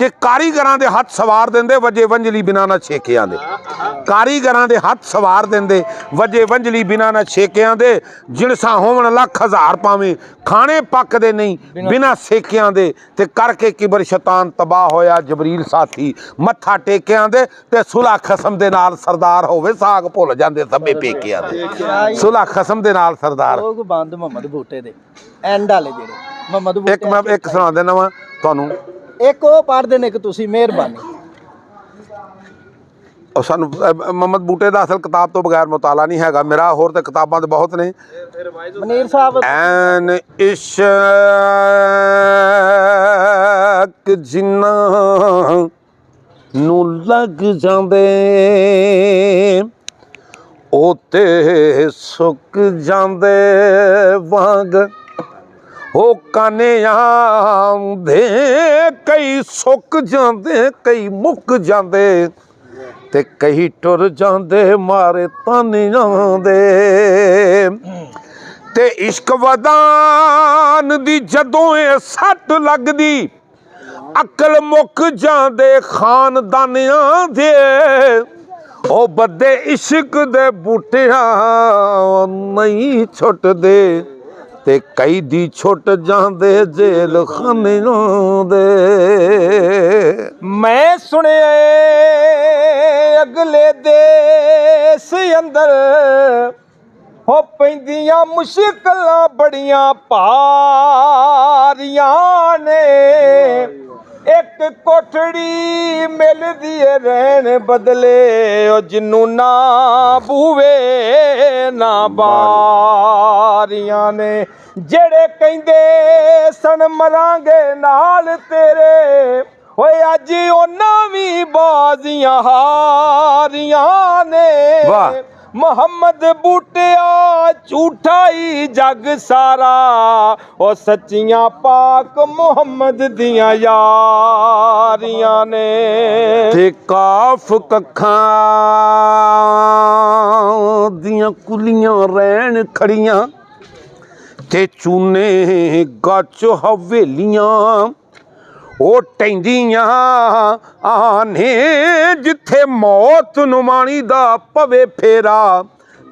कि कारीगरां दे हथ सवार देंदे वजे वंजली बिना ना छेकियां दे। कारीगरां दे हथ सवार देंदे वजे वंजली बिना ना छेकियां दे। जिणसा होवन लख हज़ार पावें खाने पकदे नहीं बिना सेकियां दे। ते करके किबर शैतान तबाह होया जबरील साथी मत्था टेकियां दे। ते सुलह खसम दे नाल सरदार होवे साग भुल जांदे सबे पेकियां दे। सुलह खसम दे नाल सरदार लोग बंद मुहम्मद बूटे दे एंड वाले जेड़े मुहम्मद बूटे एक मैं एक सुना देना वा तुहानू एक वो पढ़ देने कि तुसी मेहरबानी और सानू मुहम्मद बूटे दा असल किताब तो बगैर मुताला नहीं हैगा मेरा होर ते किताबां ते बहुत ने। मनीर साहब ऐन इश्क जिन्ना नू लग जांदे ओ ते सुक जांदे वांग ओ काने आंदे कई सुक जांदे कई मुक जांदे ते कई टुर जांदे मारे तानियां दे। ते इश्क वदान दी जदों ए सट लगदी अकल मुक जांदे खानदानियां दे। ओ बदे इश्क दे बूटियां नहीं छुटदे ते कई दी छुट जांदे जेल खानियां दे। मैं सुने अगले देश अंदर हो पैंदियां मुश्किलां बड़ियां भारियां ने। एक कोठड़ी मिलदी है रहन बदले ओ जिन्नू ना बूवे ना बारियां ने। जेड़े कहंदे सन मरांगे नाल तेरे होए अज उन्हां भी बाजियां हारियां ने। वाह मुहम्मद बूटिया झूठा ही जग सारा ओ सच्चियां पाक मुहम्मद दियां यारियां ने। ते काफ कखां दियां कुलियां रैन खड़ियां ते चूने गच हवेलियां ओ टैंदियां आने जिथे मौत नुमानी दा पवे फेरा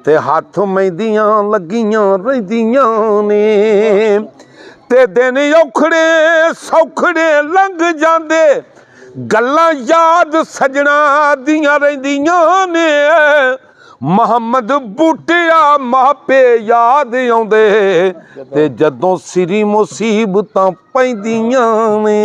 ते हथ मैंदियां लगियां रहिंदियां ने। ते दिन औखड़े सौखड़े लंघ जांदे गल्लां याद सजना दियां रहिंदियां ने। मुहम्मद बूटिया मापे याद आउंदे ते जदों सिरी मुसीबतां पैंदियां ने।